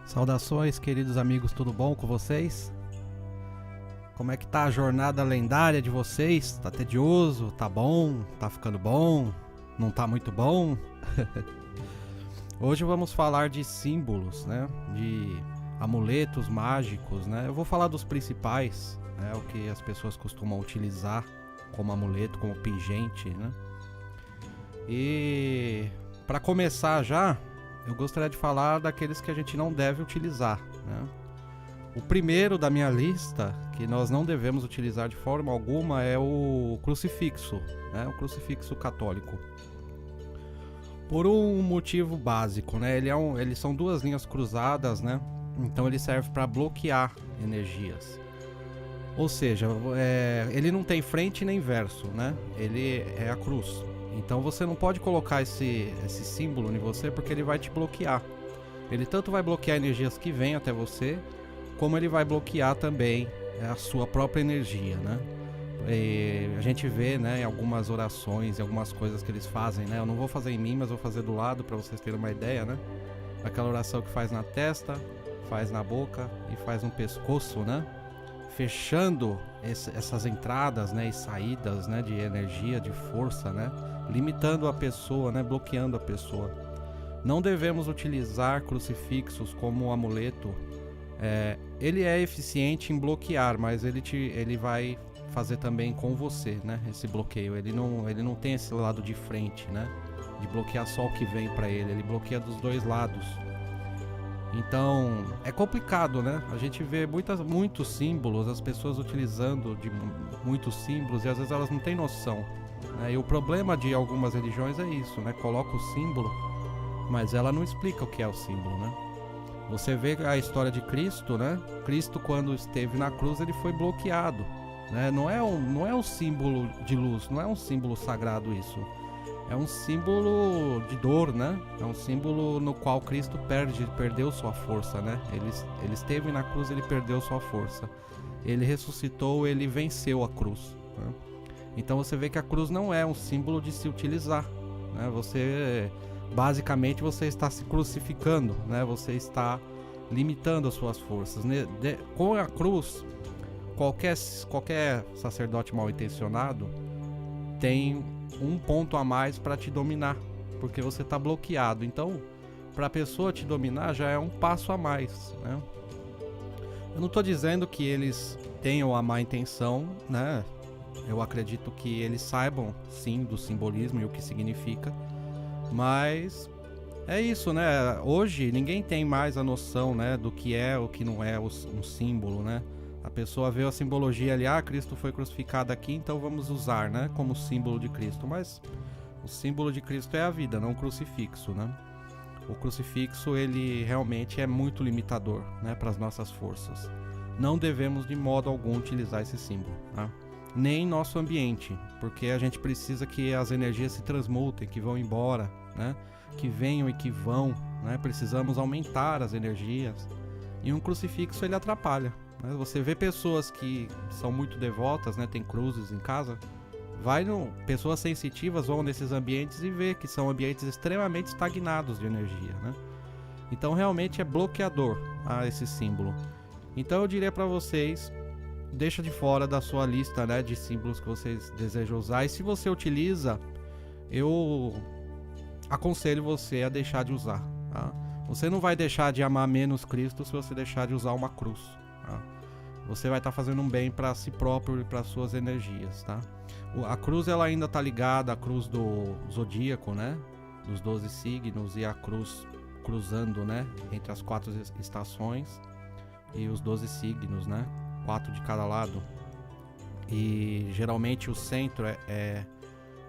Saudações, queridos amigos, tudo bom com vocês? Como é que tá a jornada lendária de vocês? Tá tedioso? Tá bom? Tá ficando bom? Não tá muito bom? Hoje vamos falar de símbolos, né? De amuletos mágicos, né? Eu vou falar dos principais, né? O que as pessoas costumam utilizar como amuleto, como pingente, né? E para começar já, eu gostaria de falar daqueles que a gente não deve utilizar, né? O primeiro da minha lista, que nós não devemos utilizar de forma alguma, é o crucifixo, né? O crucifixo católico. Por um motivo básico, né? Eles são duas linhas cruzadas, né? Então ele serve para bloquear energias. Ou seja, ele não tem frente nem verso, né? Ele é a cruz. Então você não pode colocar esse símbolo em você porque ele vai te bloquear. Ele tanto vai bloquear energias que vêm até você, como ele vai bloquear também a sua própria energia, né? E a gente vê, né, em algumas orações, em algumas coisas que eles fazem, né? Eu não vou fazer em mim, mas vou fazer do lado para vocês terem uma ideia, né? Aquela oração que faz na testa, faz na boca e faz no pescoço, né? Fechando essas entradas, né, e saídas, né, de energia, de força, né? Limitando a pessoa, né, bloqueando a pessoa. Não devemos utilizar crucifixos como amuleto. Ele é eficiente em bloquear, mas ele vai fazer também com você, né? Esse bloqueio. Ele não tem esse lado de frente, né? De bloquear só o que vem para ele. Ele bloqueia dos dois lados. Então é complicado, né? A gente vê muitos símbolos, as pessoas utilizando de muitos símbolos e às vezes elas não têm noção, né? E o problema de algumas religiões é isso, né? Coloca o símbolo, mas ela não explica o que é o símbolo, né? Você vê a história de Cristo, né? Cristo, quando esteve na cruz, ele foi bloqueado, né? Não é um símbolo de luz, não é um símbolo sagrado isso. É um símbolo de dor, né? É um símbolo no qual Cristo perdeu sua força, né? Ele esteve na cruz, ele perdeu sua força. Ele ressuscitou, ele venceu a cruz, né? Então você vê que a cruz não é um símbolo de se utilizar, né? Basicamente você está se crucificando, né? Você está limitando as suas forças, né? Com a cruz, qualquer sacerdote mal intencionado tem um ponto a mais para te dominar, porque você está bloqueado. Então, para a pessoa te dominar já é um passo a mais, né? Eu não estou dizendo que eles tenham a má intenção, né? Eu acredito que eles saibam sim do simbolismo e o que significa, mas é isso, né? Hoje ninguém tem mais a noção, né, do que é o que não é um símbolo, né? A pessoa vê a simbologia ali, Cristo foi crucificado aqui, então vamos usar, né, como símbolo de Cristo. Mas o símbolo de Cristo é a vida, não o crucifixo, né? O crucifixo, ele realmente é muito limitador, né, para as nossas forças. Não devemos de modo algum utilizar esse símbolo, né? Nem em nosso ambiente, porque a gente precisa que as energias se transmutem, que vão embora, né? Que venham e que vão, né? Precisamos aumentar as energias. E um crucifixo, ele atrapalha. Você vê pessoas que são muito devotas, né? Tem cruzes em casa. Pessoas sensitivas vão nesses ambientes e vê que são ambientes extremamente estagnados de energia, né? Então realmente é bloqueador esse símbolo. Então eu diria para vocês, deixa de fora da sua lista, né, de símbolos que vocês desejam usar. E se você utiliza, eu aconselho você a deixar de usar, tá? Você não vai deixar de amar menos Cristo se você deixar de usar uma cruz, tá? Você vai estar fazendo um bem para si próprio e para suas energias, tá? A cruz, ela ainda está ligada à cruz do zodíaco, né? Dos 12 signos, e a cruz cruzando, né, entre as 4 estações e os 12 signos, né? 4 de cada lado. E geralmente o centro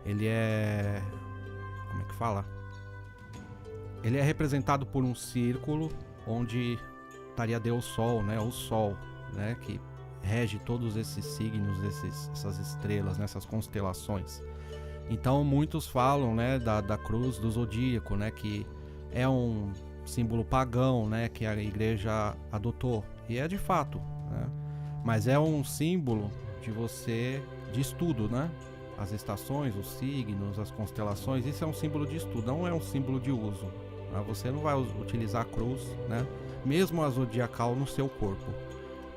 ele é, como é que fala? Ele é representado por um círculo onde estaria Deus Sol, né? O Sol, né? Que rege todos esses signos, essas estrelas, nessas constelações. Então muitos falam, né, da cruz do zodíaco, né? Que é um símbolo pagão, né? Que a igreja adotou. E é de fato, né? Mas é um símbolo de estudo, né? As estações, os signos, as constelações, isso é um símbolo de estudo, não é um símbolo de uso. Você não vai utilizar a cruz, né, mesmo a zodiacal no seu corpo,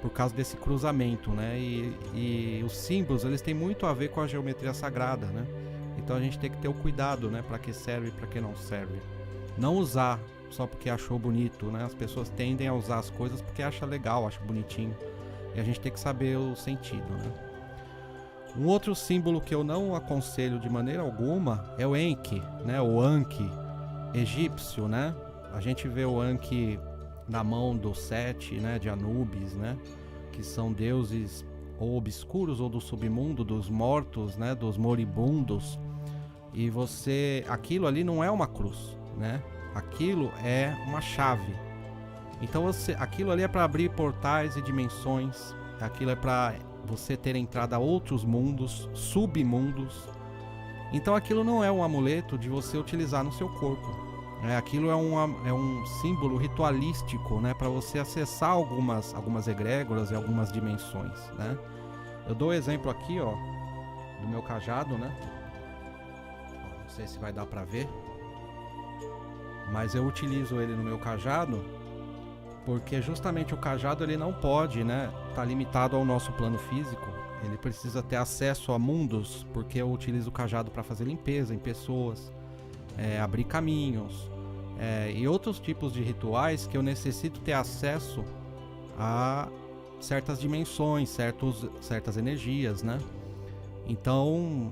por causa desse cruzamento, né? E os símbolos, eles têm muito a ver com a geometria sagrada, né? Então a gente tem que ter o cuidado, né? Para que serve e para que não serve. Não usar só porque achou bonito, né? As pessoas tendem a usar as coisas porque acha legal, acha bonitinho. E a gente tem que saber o sentido, né? Um outro símbolo que eu não aconselho de maneira alguma é o Enki, né? O Anki egípcio, né? A gente vê o Anki na mão do Sete, né? De Anubis, né? Que são deuses ou obscuros ou do submundo, dos mortos, né? Dos moribundos. E aquilo ali não é uma cruz, né? Aquilo é uma chave. Então aquilo ali é para abrir portais e dimensões. Aquilo é para você ter entrada a outros mundos, submundos. Então aquilo não é um amuleto de você utilizar no seu corpo. Aquilo é um símbolo ritualístico, né? Para você acessar algumas egrégoras e algumas dimensões, né? Eu dou exemplo aqui, ó, do meu cajado, né? Não sei se vai dar para ver, mas eu utilizo ele no meu cajado porque justamente o cajado ele não pode, né, tá limitado ao nosso plano físico. Ele precisa ter acesso a mundos, porque eu utilizo o cajado para fazer limpeza em pessoas, abrir caminhos, e outros tipos de rituais que eu necessito ter acesso a certas dimensões, certas energias, né? Então,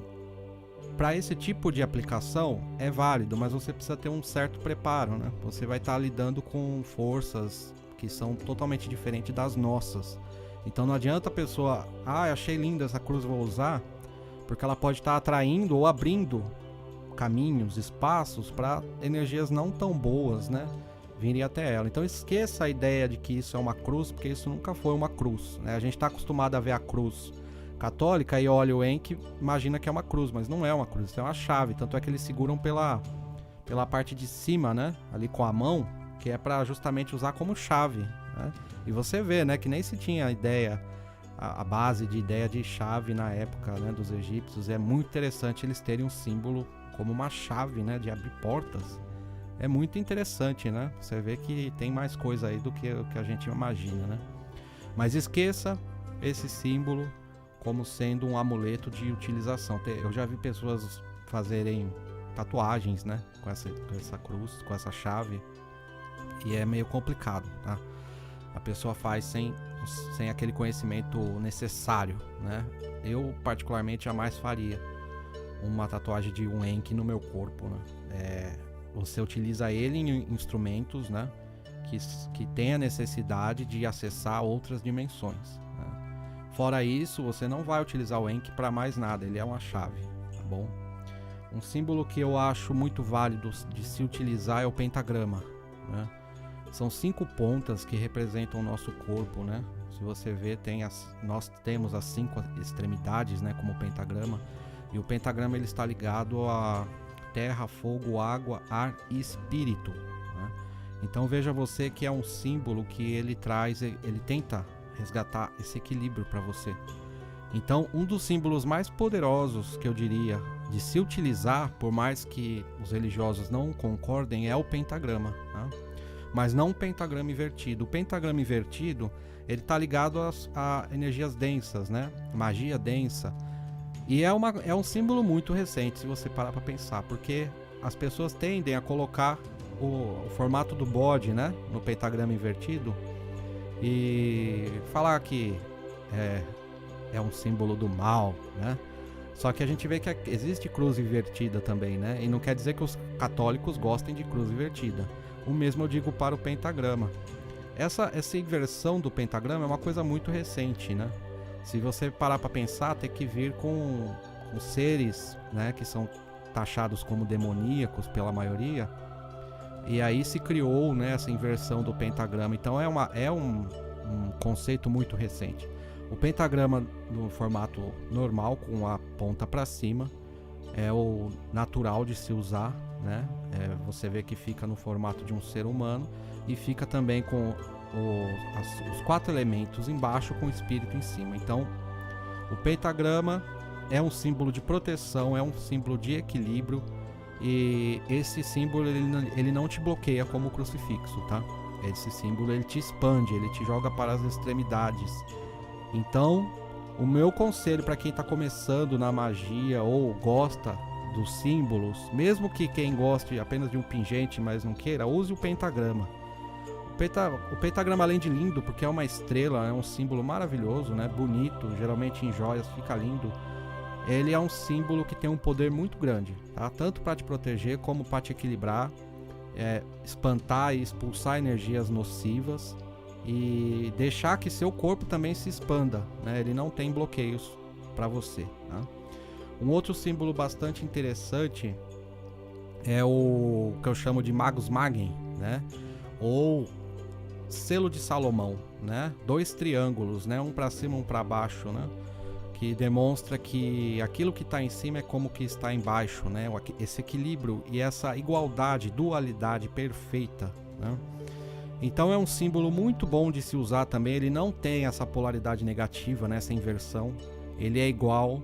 para esse tipo de aplicação é válido, mas você precisa ter um certo preparo, né? Você vai estar lidando com forças que são totalmente diferentes das nossas. Então não adianta a pessoa, achei linda essa cruz, vou usar, porque ela pode estar atraindo ou abrindo caminhos, espaços para energias não tão boas, né, virem até ela. Então esqueça a ideia de que isso é uma cruz, porque isso nunca foi uma cruz, né? A gente está acostumado a ver a cruz católica e olha o Enki, imagina que é uma cruz, mas não é uma cruz, isso é uma chave. Tanto é que eles seguram pela parte de cima, né, ali com a mão, que é para justamente usar como chave, né? E você vê, né, que nem se tinha ideia, a base de ideia de chave na época, né, dos egípcios. É muito interessante eles terem um símbolo como uma chave, né, de abrir portas. É muito interessante, né? Você vê que tem mais coisa aí do que o que a gente imagina, né? Mas esqueça esse símbolo como sendo um amuleto de utilização. Eu já vi pessoas fazerem tatuagens, né, com essa cruz, com essa chave, e é meio complicado, tá? A pessoa faz sem aquele conhecimento necessário, né? Eu particularmente jamais faria uma tatuagem de um Enki no meu corpo, né? Você utiliza ele em instrumentos, né, que tem a necessidade de acessar outras dimensões, né? Fora isso, você não vai utilizar o Enki para mais nada, ele é uma chave, tá bom? Um símbolo que eu acho muito válido de se utilizar é o pentagrama, né? São 5 pontas que representam o nosso corpo, né? Se você ver, nós temos as 5 extremidades, né, como pentagrama. E o pentagrama ele está ligado a terra, fogo, água, ar e espírito, né? Então veja você que é um símbolo que ele tenta resgatar esse equilíbrio para você. Então um dos símbolos mais poderosos que eu diria de se utilizar, por mais que os religiosos não concordem, é o pentagrama, né? Mas não um pentagrama invertido. O pentagrama invertido, ele está ligado a energias densas, né? Magia densa. E é um símbolo muito recente, se você parar para pensar, porque as pessoas tendem a colocar o formato do bode, né, no pentagrama invertido e falar que é um símbolo do mal, né? Só que a gente vê que existe cruz invertida também, né? E não quer dizer que os católicos gostem de cruz invertida. O mesmo eu digo para o pentagrama. Essa inversão do pentagrama é uma coisa muito recente, né? Se você parar para pensar, tem que vir com seres, né, que são taxados como demoníacos pela maioria. E aí se criou, né, essa inversão do pentagrama. Então é um conceito muito recente. O pentagrama no formato normal, com a ponta para cima, é o natural de se usar, né? Você vê que fica no formato de um ser humano e fica também com os 4 elementos embaixo com o espírito em cima. Então o pentagrama é um símbolo de proteção, é um símbolo de equilíbrio, e esse símbolo ele não te bloqueia como o crucifixo, tá? Esse símbolo ele te expande, ele te joga para as extremidades. Então, o meu conselho para quem está começando na magia ou gosta dos símbolos, mesmo que quem goste apenas de um pingente, mas não queira, use o pentagrama. O pentagrama, além de lindo, porque é uma estrela, é um símbolo maravilhoso, né? Bonito, geralmente em joias, fica lindo. Ele é um símbolo que tem um poder muito grande, tá? Tanto para te proteger como para te equilibrar, espantar e expulsar energias nocivas e deixar que seu corpo também se expanda, né? Ele não tem bloqueios para você, tá? Um outro símbolo bastante interessante é o que eu chamo de Magus Magen, né? Ou selo de Salomão, né? 2 triângulos, né? Um para cima, um para baixo, né? Que demonstra que aquilo que está em cima é como que está embaixo, né? Esse equilíbrio e essa igualdade, dualidade perfeita, né? Então é um símbolo muito bom de se usar também. Ele não tem essa polaridade negativa, né? Essa inversão. Ele é igual,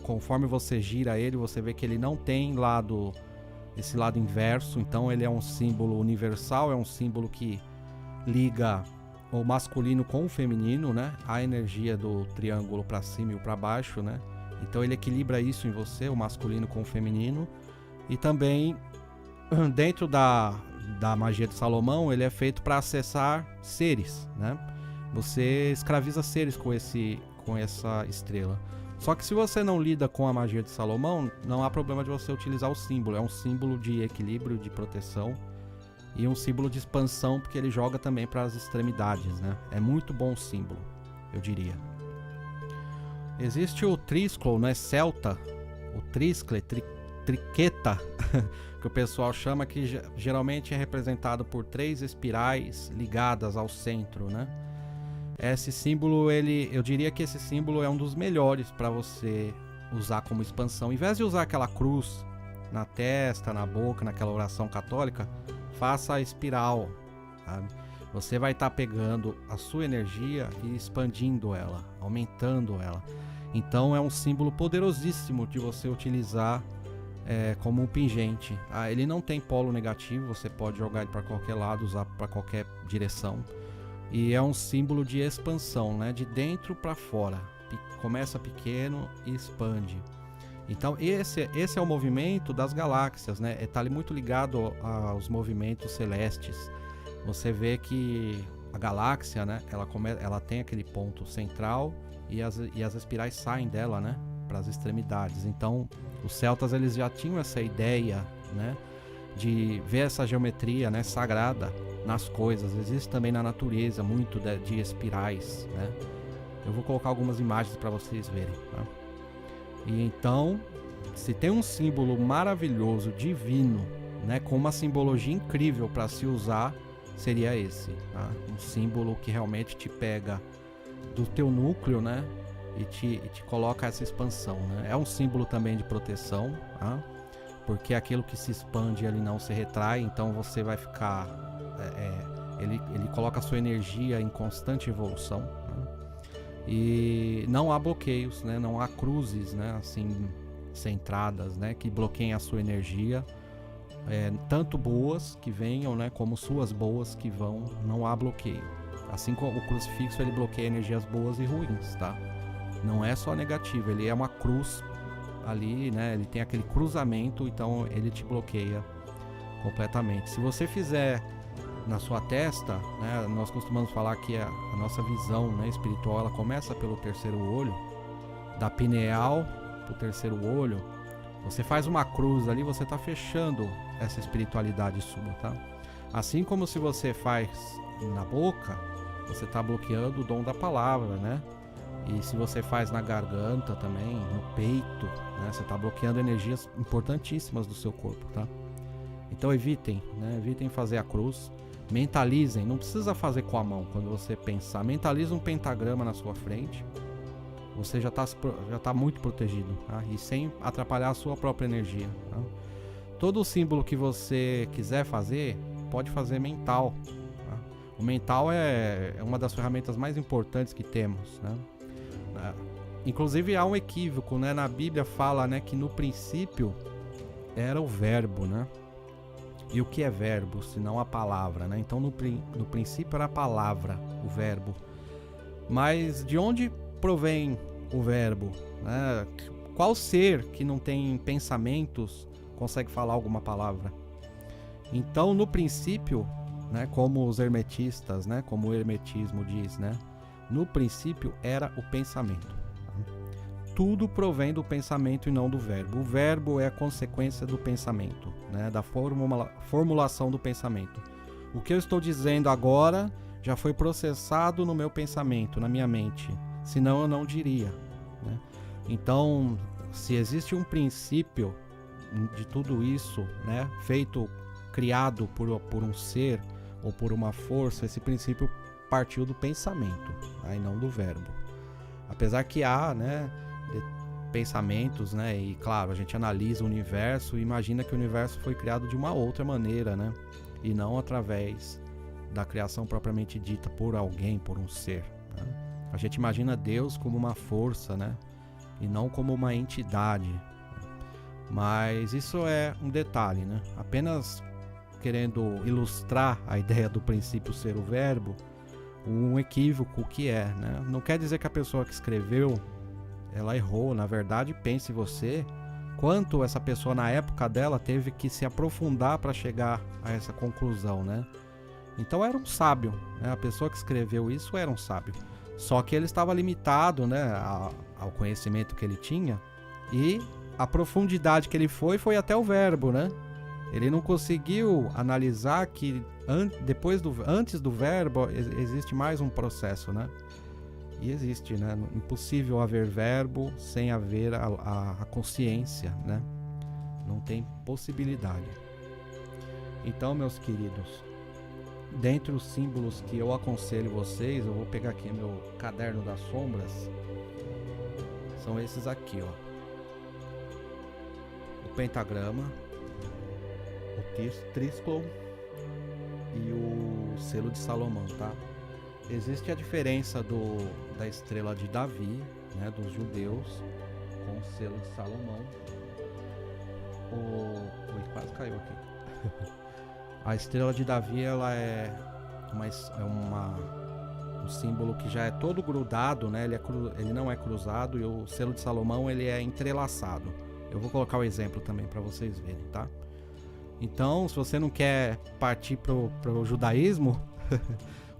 conforme você gira ele, você vê que ele não tem esse lado inverso. Então ele é um símbolo universal, é um símbolo que liga o masculino com o feminino, né? A energia do triângulo para cima e para baixo, né? Então ele equilibra isso em você, o masculino com o feminino. E também dentro da magia de Salomão, ele é feito para acessar seres, né? Você escraviza seres com essa estrela. Só que se você não lida com a magia de Salomão, não há problema de você utilizar o símbolo. É um símbolo de equilíbrio, de proteção e um símbolo de expansão, porque ele joga também para as extremidades, né? É muito bom o símbolo, eu diria. Existe o Trisclo, né? Celta, o Triscle, triqueta, que o pessoal chama, que geralmente é representado por 3 espirais ligadas ao centro, né? Esse símbolo, eu diria que esse símbolo é um dos melhores para você usar como expansão. Em vez de usar aquela cruz na testa, na boca, naquela oração católica, faça a espiral, sabe? Você vai estar pegando a sua energia e expandindo ela, aumentando ela. Então é um símbolo poderosíssimo de você utilizar como um pingente. Ele não tem polo negativo, você pode jogar ele para qualquer lado, usar para qualquer direção. E é um símbolo de expansão, né? De dentro para fora. Começa pequeno e expande. Então esse é o movimento das galáxias, né? Está ali muito ligado aos movimentos celestes. Você vê que a galáxia, né? Ela tem aquele ponto central e as espirais saem dela, né? Para as extremidades. Então os celtas, eles já tinham essa ideia, né? De ver essa geometria, né? Sagrada nas coisas. Existe também na natureza muito de espirais, né? Eu vou colocar algumas imagens para vocês verem, tá? E então, se tem um símbolo maravilhoso, divino, né, com uma simbologia incrível para se usar, seria esse, tá? Um símbolo que realmente te pega do teu núcleo, né, e te coloca essa expansão, né? É um símbolo também de proteção, tá? Porque aquilo que se expande ele não se retrai, então você vai ficar ele coloca a sua energia em constante evolução, né? E não há bloqueios, né? Não há cruzes, né? Assim, centradas, né? Que bloqueiem a sua energia, tanto boas que venham, né? Como suas boas que vão, não há bloqueio. Assim como o crucifixo, ele bloqueia energias boas e ruins, tá? Não é só negativo, ele é uma cruz ali, né? Ele tem aquele cruzamento, então ele te bloqueia completamente. Se você fizer na sua testa, né, nós costumamos falar que a nossa visão, né, espiritual, ela começa pelo terceiro olho, da pineal pro terceiro olho. Você faz uma cruz ali, você está fechando essa espiritualidade sua, tá? Assim como se você faz na boca, você está bloqueando o dom da palavra, né? E se você faz na garganta também, no peito, né, você está bloqueando energias importantíssimas do seu corpo, tá? Então evitem, né? Evitem fazer a cruz. Mentalizem, não precisa fazer com a mão. Quando você pensar, mentaliza um pentagrama na sua frente, você já tá muito protegido, tá? E sem atrapalhar a sua própria energia, tá? Todo o símbolo que você quiser fazer, pode fazer mental, tá? O mental é uma das ferramentas mais importantes que temos, né? Inclusive há um equívoco, né? Na Bíblia fala, né, que no princípio era o verbo, né? E o que é verbo, se não a palavra, né? Então no princípio era a palavra, o verbo. Mas de onde provém o verbo, né? Qual ser que não tem pensamentos consegue falar alguma palavra? Então no princípio, né, como os hermetistas, né, como o hermetismo diz, né, no princípio era o pensamento. Tudo provém do pensamento e não do verbo. O verbo é a consequência do pensamento, né, da formulação do pensamento. O que eu estou dizendo agora já foi processado no meu pensamento, na minha mente. Senão eu não diria, né? Então, se existe um princípio de tudo isso, né, criado por um ser ou por uma força, esse princípio partiu do pensamento, aí não do verbo. Apesar que há, né, pensamentos, né, e claro, a gente analisa o universo e imagina que o universo foi criado de uma outra maneira, né, e não através da criação propriamente dita por alguém, por um ser, né? A gente imagina Deus como uma força, né, e não como uma entidade. Mas isso é um detalhe, né? Apenas querendo ilustrar a ideia do princípio ser o verbo, um equívoco que é, né? Não quer dizer que a pessoa que escreveu ela errou. Na verdade, pense você quanto essa pessoa na época dela teve que se aprofundar para chegar a essa conclusão, né? Então era um sábio, né? A pessoa que escreveu isso era um sábio. Só que ele estava limitado, né, ao conhecimento que ele tinha, e a profundidade que ele foi até o verbo, né? Ele não conseguiu analisar que antes do verbo existe mais um processo, né? E existe, né? Impossível haver verbo sem haver a consciência, né? Não tem possibilidade. Então, meus queridos, dentre os símbolos que eu aconselho vocês, eu vou pegar aqui meu caderno das sombras, são esses aqui, ó. O pentagrama, o trísclo e o selo de Salomão, tá? Existe a diferença da estrela de Davi, né, dos judeus, com o selo de Salomão. Ui, quase caiu aqui. A estrela de Davi, ela é um símbolo que já é todo grudado, né? Ele não é cruzado, e o selo de Salomão ele é entrelaçado. Eu vou colocar o exemplo também para vocês verem, tá? Então, se você não quer partir pro judaísmo,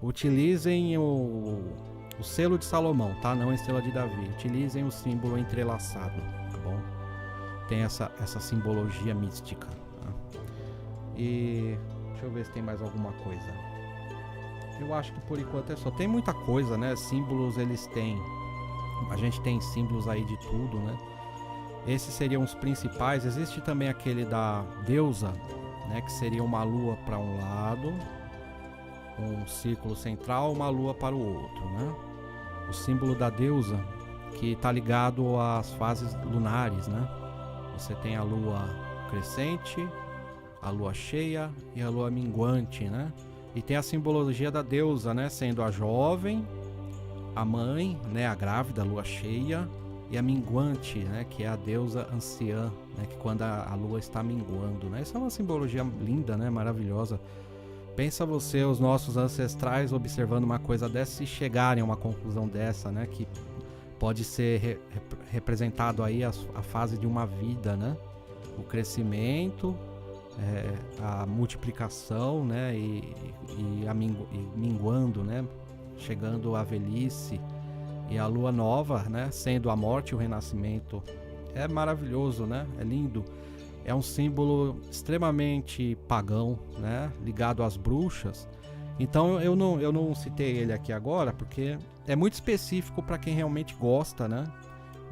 utilizem o selo de Salomão, tá? Não a estrela de Davi. Utilizem o símbolo entrelaçado, tá bom? Tem essa simbologia mística, tá? E deixa eu ver se tem mais alguma coisa. Eu acho que por enquanto é só. Tem muita coisa, né? Símbolos eles têm. A gente tem símbolos aí de tudo, né? Esses seriam os principais. Existe também aquele da deusa, né? Que seria uma lua para um lado, um círculo central, uma lua para o outro, né? O símbolo da deusa, que está ligado às fases lunares, né? Você tem a lua crescente, a lua cheia e a lua minguante, né? E tem a simbologia da deusa, né? Sendo a jovem, a mãe, né? A grávida, a lua cheia, e a minguante, né? Que é a deusa anciã, né? Que quando a lua está minguando, né? Essa é uma simbologia linda, né? Maravilhosa. Pensa você, os nossos ancestrais, observando uma coisa dessa e chegarem a uma conclusão dessa, né? Que pode ser representado aí a fase de uma vida, né? O crescimento, a multiplicação, né? E minguando, né? Chegando à velhice, e a lua nova, né? Sendo a morte e o renascimento. É maravilhoso, né? É lindo. É um símbolo extremamente pagão, né? Ligado às bruxas. Então eu não citei ele aqui agora, porque é muito específico para quem realmente gosta, né?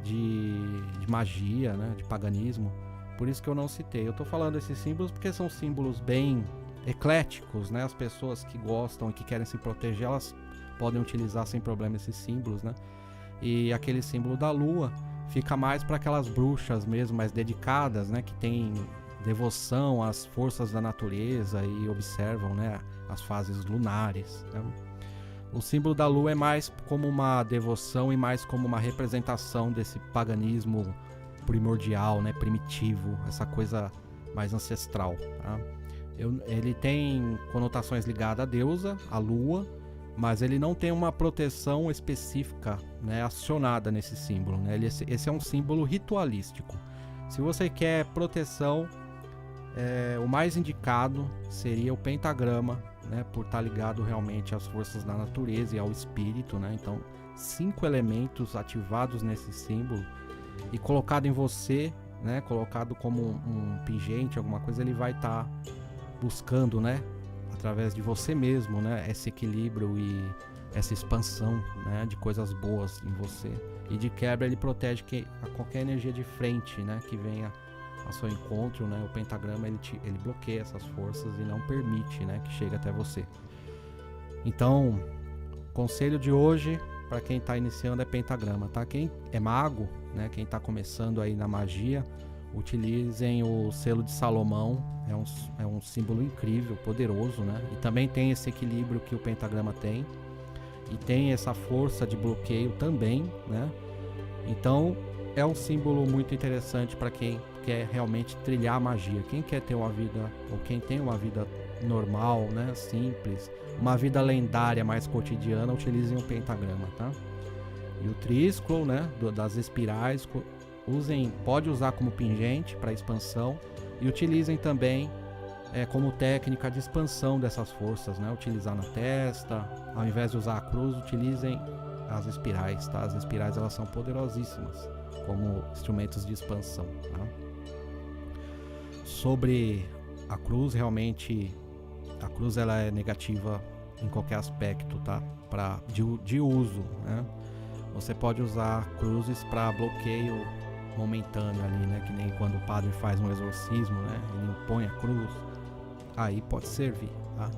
De magia, né? De paganismo. Por isso que eu não citei. Eu tô falando esses símbolos porque são símbolos bem ecléticos, né? As pessoas que gostam e que querem se proteger, elas podem utilizar sem problema esses símbolos, né? E aquele símbolo da lua fica mais para aquelas bruxas mesmo, mais dedicadas, né? Que tem devoção às forças da natureza e observam, né? As fases lunares, né? O símbolo da lua é mais como uma devoção e mais como uma representação desse paganismo primordial, né? Primitivo, essa coisa mais ancestral, tá? Ele tem conotações ligadas à deusa, à lua, mas ele não tem uma proteção específica, né, acionada nesse símbolo, né? Esse é um símbolo ritualístico. Se você quer proteção, o mais indicado seria o pentagrama, né, por estar ligado realmente às forças da natureza e ao espírito, né? Então, 5 elementos ativados nesse símbolo e colocado em você, né, colocado como um pingente, alguma coisa, ele vai estar buscando, né, através de você mesmo, né, esse equilíbrio e essa expansão, né, de coisas boas em você. E de quebra ele protege a qualquer energia de frente, né, que venha ao seu encontro, né. O pentagrama ele bloqueia essas forças e não permite, né, que chegue até você. Então, conselho de hoje para quem está iniciando é pentagrama, tá? Quem é mago, né, quem está começando aí na magia, utilizem o selo de Salomão. É um símbolo incrível, poderoso, né? E também tem esse equilíbrio que o pentagrama tem. E tem essa força de bloqueio também, né? Então, é um símbolo muito interessante para quem quer realmente trilhar a magia. Quem quer ter uma vida, ou quem tem uma vida normal, né? Simples, uma vida lendária, mais cotidiana, utilizem o pentagrama, tá? E o trísclo, né? Das espirais, pode usar como pingente para expansão e utilizem também como técnica de expansão dessas forças, né? Utilizar na testa, ao invés de usar a cruz, utilizem as espirais, tá? As espirais elas são poderosíssimas como instrumentos de expansão, tá? Sobre a cruz, realmente a cruz ela é negativa em qualquer aspecto, tá? De uso, né? Você pode usar cruzes para bloqueio momentâneo ali, né? Que nem quando o padre faz um exorcismo, né? Ele impõe a cruz, aí pode servir, tá?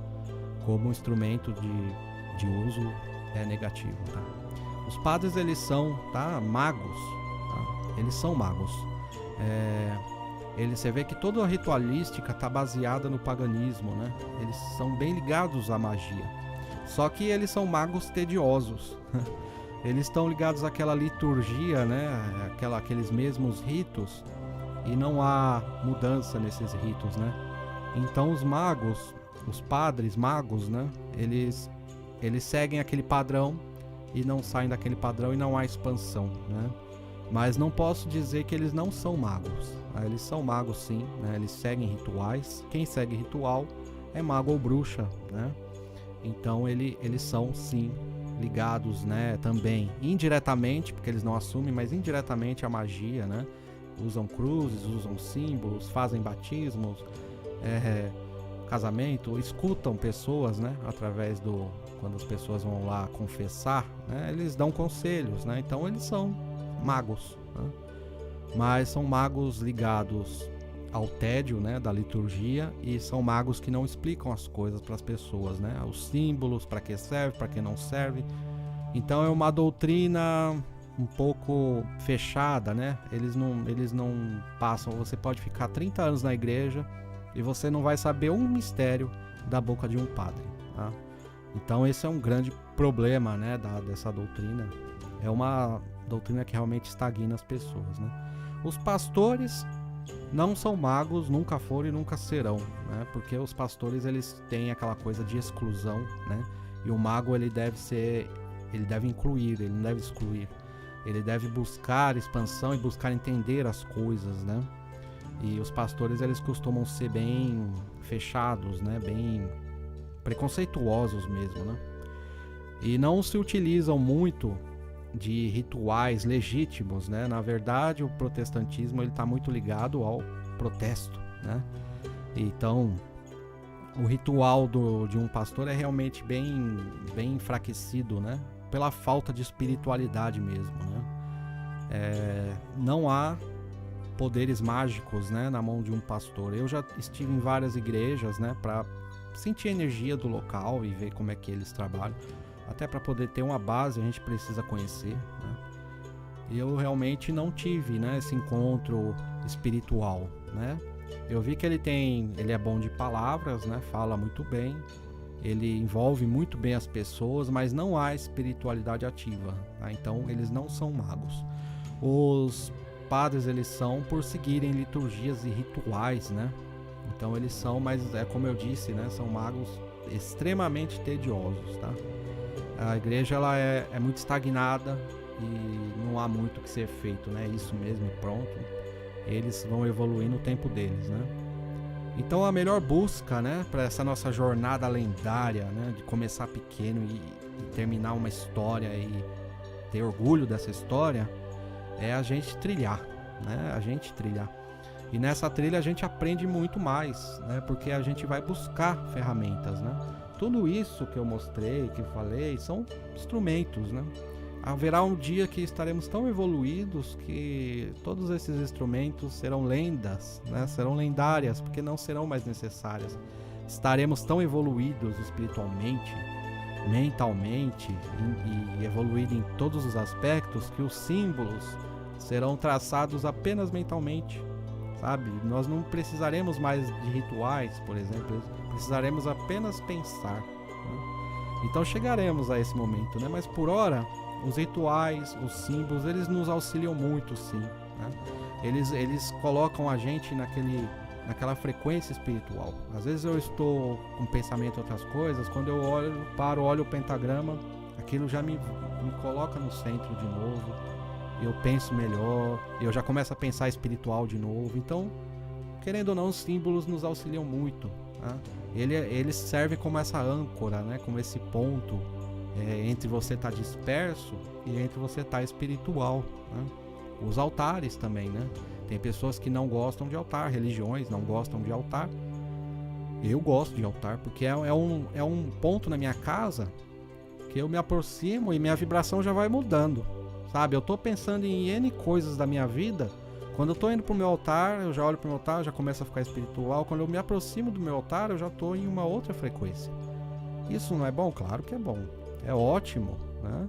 Como instrumento de uso negativo, tá? Os padres, eles são, tá? Magos, tá? Eles são magos. Você vê que toda a ritualística está baseada no paganismo, né? Eles são bem ligados à magia. Só que eles são magos tediosos. Eles estão ligados àquela liturgia, né? Aqueles mesmos ritos, e não há mudança nesses ritos, né? Então os magos, os padres magos, né? Eles seguem aquele padrão e não saem daquele padrão e não há expansão, né? Mas não posso dizer que eles não são magos. Eles são magos sim, né? Eles seguem rituais. Quem segue ritual é mago ou bruxa, né? Então eles são sim ligados, né? Também indiretamente, porque eles não assumem, mas indiretamente a magia, né? Usam cruzes, usam símbolos, fazem batismos, casamento, escutam pessoas, né? Através quando as pessoas vão lá confessar, né? Eles dão conselhos, né? Então eles são magos, né? Mas são magos ligados ao tédio, né, da liturgia, e são magos que não explicam as coisas para as pessoas, né? Os símbolos, para que serve, para que não serve. Então é uma doutrina um pouco fechada, né? Eles não passam. Você pode ficar 30 anos na igreja e você não vai saber um mistério da boca de um padre, tá? Então esse é um grande problema, né, dessa doutrina. É uma doutrina que realmente estagna as pessoas, né? Os pastores não são magos, nunca foram e nunca serão, né? Porque os pastores, eles têm aquela coisa de exclusão, né? E o mago, ele deve incluir, ele não deve excluir. Ele deve buscar expansão e buscar entender as coisas, né? E os pastores, eles costumam ser bem fechados, né? Bem preconceituosos mesmo, né? E não se utilizam muito de rituais legítimos, né? Na verdade, o protestantismo ele está muito ligado ao protesto, né? Então, o ritual de um pastor é realmente bem enfraquecido, né? Pela falta de espiritualidade mesmo, né? Não há poderes mágicos, né, na mão de um pastor. Eu já estive em várias igrejas, né, para sentir a energia do local e ver como é que eles trabalham. Até para poder ter uma base, a gente precisa conhecer, né? E eu realmente não tive, né, esse encontro espiritual, né? Eu vi que ele é bom de palavras, né? Fala muito bem, ele envolve muito bem as pessoas, mas não há espiritualidade ativa, tá? Então eles não são magos. Os padres, eles são por seguirem liturgias e rituais, né? Então eles são, mas como eu disse, né, são magos extremamente tediosos, tá? A igreja ela é muito estagnada e não há muito o que ser feito, né? Isso mesmo e pronto. Eles vão evoluir no tempo deles, né? Então a melhor busca, né, para essa nossa jornada lendária, né, de começar pequeno e terminar uma história e ter orgulho dessa história, é a gente trilhar, né? A gente trilhar. E nessa trilha a gente aprende muito mais, né? Porque a gente vai buscar ferramentas, né? Tudo isso que eu mostrei, que eu falei, são instrumentos, né? Haverá um dia que estaremos tão evoluídos que todos esses instrumentos serão lendas, né? Serão lendárias, porque não serão mais necessárias. Estaremos tão evoluídos espiritualmente, mentalmente e evoluídos em todos os aspectos que os símbolos serão traçados apenas mentalmente, sabe? Nós não precisaremos mais de rituais, por exemplo, precisaremos apenas pensar, né? Então chegaremos a esse momento, né? Mas por hora, os rituais, os símbolos, eles nos auxiliam muito, sim, né? Eles colocam a gente naquela frequência espiritual. Às vezes eu estou com pensamento em outras coisas, quando eu olho o pentagrama, aquilo já me coloca no centro de novo. Eu penso melhor, eu já começo a pensar espiritual de novo. Então, querendo ou não, os símbolos nos auxiliam muito, né? Eles servem como essa âncora, né? Como esse ponto entre você estar disperso e entre você estar espiritual, né? Os altares também, né? Tem pessoas que não gostam de altar, religiões não gostam de altar. Eu gosto de altar porque é um ponto na minha casa que eu me aproximo e minha vibração já vai mudando. Sabe, eu tô pensando em N coisas da minha vida. Quando eu tô indo pro meu altar, eu já olho pro meu altar, já começo a ficar espiritual. Quando eu me aproximo do meu altar, eu já tô em uma outra frequência. Isso não é bom? Claro que é bom. É ótimo, né?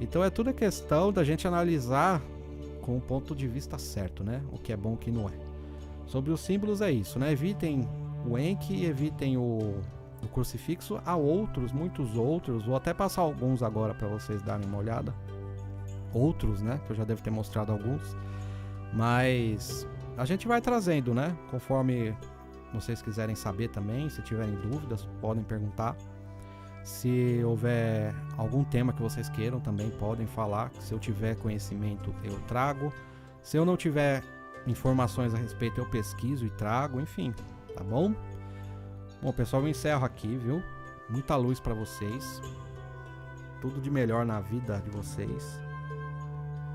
Então é tudo questão da gente analisar com o ponto de vista certo, né? O que é bom e o que não é. Sobre os símbolos é isso, né? Evitem o Enki, evitem o crucifixo. Há outros, muitos outros. Vou até passar alguns agora para vocês darem uma olhada. Outros, né, que eu já devo ter mostrado alguns, mas a gente vai trazendo, né, conforme vocês quiserem saber também. Se tiverem dúvidas, podem perguntar. Se houver algum tema que vocês queiram, também podem falar. Se eu tiver conhecimento, eu trago. Se eu não tiver informações a respeito, eu pesquiso e trago, enfim, tá bom? Bom, pessoal, eu encerro aqui, viu? Muita luz para vocês, tudo de melhor na vida de vocês.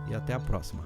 E até a próxima.